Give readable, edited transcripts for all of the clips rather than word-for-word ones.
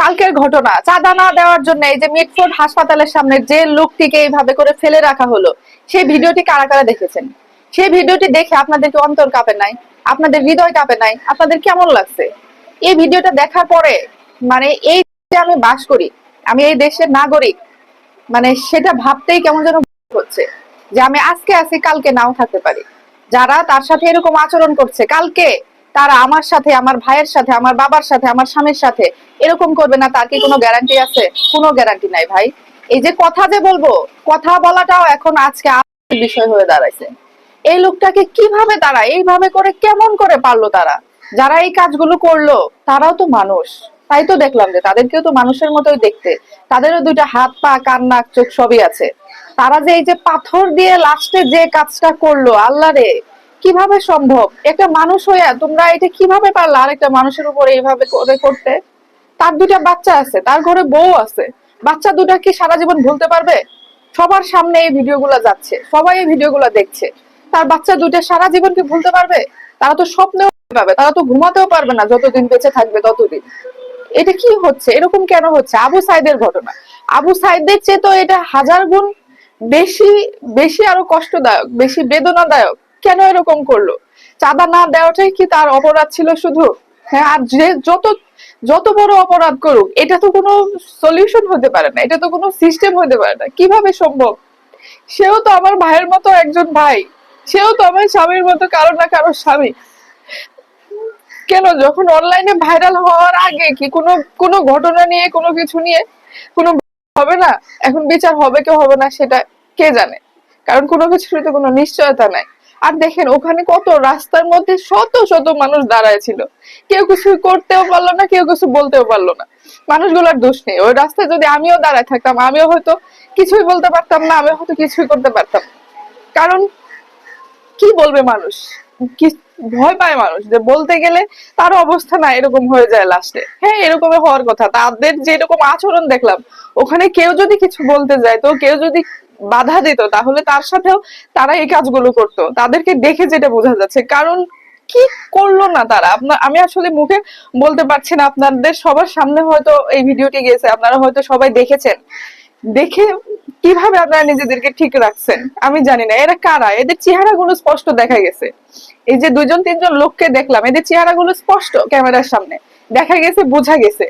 কালকের ঘটনা, চাঁদা না দেওয়ার জন্য এই যে মিটফোর্ড হাসপাতালের সামনে যে লোকটিকে এইভাবে করে ফেলে রাখা হলো, সেই ভিডিওটি কারা কারা দেখেছেন? সেই ভিডিওটি দেখে আপনাদের কি অন্তর কাঁপে নাই? আপনাদের হৃদয় কাঁপে নাই? আপনাদের কেমন লাগছে এই ভিডিওটা দেখার পরে? মানে এই যে আমি বাস করি, আমি এই দেশের নাগরিক, মানে সেটা ভাবতেই কেমন যেন হচ্ছে যে আমি আজকে আছি, কালকে নাও থাকতে পারি। যারা তার সাথে এরকম আচরণ করছে, কালকে তারা আমার সাথে, আমার ভাইয়ের সাথে, আমার বাবার সাথে, আমার স্বামীর সাথে এরকম করবে না, তার কি কোনো গ্যারান্টি আছে? কোনো গ্যারান্টি নাই ভাই। এই যে কথা যে বলবো, কথা বলাটাও এখন আজকে বিষয় হয়ে দাঁড়াইছে। এই লোকটাকে কিভাবে তারা এইভাবে করে কেমন করে পারলো তারা? যারা এই কাজগুলো করলো তারাও তো মানুষ, তাই তো দেখলাম যে তাদেরকেও তো মানুষের মতোই দেখতে, তাদেরও দুইটা হাত পা কান নাক চোখ সবই আছে। তারা যে এই যে পাথর দিয়ে লাস্টে যে কাজটা করলো, আল্লাহ রে, কিভাবে সম্ভব? একটা মানুষ হইয়া তোমরা এটা কিভাবে পারলা আরেকটা মানুষের উপরে এইভাবে করে করতে? তার দুটা বাচ্চা আছে, তার ঘরে বউ আছে, বাচ্চা দুটা কি সারা জীবন ভুলতে পারবে? সবার সামনে এই ভিডিওগুলো যাচ্ছে, সবাই এই ভিডিওগুলো দেখছে, তার বাচ্চা দুটা সারা জীবন কি ভুলতে পারবে? তারা তো স্বপ্নেও পাবে, তারা তো ঘুমাতেও পারবে না যতদিন বেঁচে থাকবে ততদিন। এটা কি হচ্ছে? এরকম কেন হচ্ছে? আবু সাইদের ঘটনা, আবু সাইদের চেয়ে তো এটা হাজার গুণ বেশি, বেশি আরো কষ্টদায়ক, বেশি বেদনাদায়ক। কেন এরকম করলো? চাঁদা না দেওয়াটাই কি তার অপরাধ ছিল শুধু? হ্যাঁ, আর যে যত যত বড় অপরাধ করুক, এটা তো কোনো সলিউশন হতে পারে না, এটা তো কোনো সিস্টেম হতে পারে না। কিভাবে সম্ভব? সেও তো আমার ভাইয়ের মতো একজন ভাই, সেও তো আমার স্বামীর মতো কারো না কারো স্বামী। কেন যখন অনলাইনে ভাইরাল হওয়ার আগে কি কোনো কোনো ঘটনা নিয়ে, কোনো কিছু নিয়ে কোনো হবে না? এখন বিচার হবে কেউ হবে না সেটা কে জানে, কারণ কোনো কিছুর তো কোনো নিশ্চয়তা নাই। আর দেখেন ওখানে কত, রাস্তার মধ্যে শত শত মানুষ দাঁড়ায় ছিল, কেউ কিছু করতেও পারলো না, কেউ কিছু বলতেও পারলো না। মানুষগুলোর দোষ নেই, ওই রাস্তায় যদি আমিও দাঁড়ায় থাকতাম, আমিও হয়তো কিছুই বলতে পারতাম না, আমিও হয়তো কিছুই করতে পারতাম। কারণ কি বলবে মানুষ, কি ভয় পায় মানুষ যে বলতে গেলে তার অবস্থা না এরকম হয়ে যায় লাস্টে। হ্যাঁ, এরকম হওয়ার কথা, তাদের যে এরকম আচরণ দেখলাম, ওখানে কেউ যদি কিছু বলতে যায়, তো কেউ যদি বাধা দিত, তাহলে তার সাথেও তারা এই কাজগুলো করতো। তাদেরকে দেখে যেটা বোঝা যাচ্ছে, কারণ কি করলো না তারা? আপনার, আমি আসলে মুখে বলতে পারছি না, আপনাদের সবার সামনে হয়তো এই ভিডিওটি গেছে, আপনারা হয়তো সবাই দেখেছেন। দেখে কিভাবে আপনারা নিজেদেরকে ঠিক রাখছেন আমি জানি না। এরা কারা? এদের চেহারাগুলো স্পষ্ট দেখা গেছে। এই যে দুইজন তিনজন লোককে দেখলাম, এদের চেহারাগুলো স্পষ্ট ক্যামেরার সামনে দেখা গেছে, বোঝা গেছে।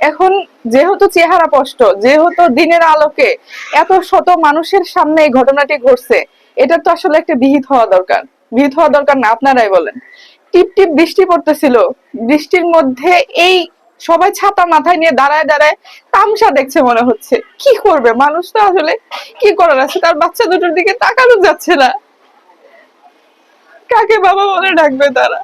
এখন যেহেতু চেহারা স্পষ্ট, যেহেতু দিনের আলোকে এত শত মানুষের সামনে এই ঘটনাটি ঘটছে, এটা তো আসলে একটা বিহিত হওয়া দরকার। বিহিত হওয়া দরকার না? আপনারাই বলেন। টিপ টিপ বৃষ্টি পড়তেছিল, বৃষ্টির মধ্যে এই সবাই ছাতা মাথায় নিয়ে দাঁড়ায় দাঁড়ায় তামসা দেখছে মনে হচ্ছে। কি করবে মানুষ? তো আসলে কি করার আছে? তার বাচ্চা দুটোর দিকে তাকানো যাচ্ছে না, কাকে বাবা বলে ডাকবে তারা?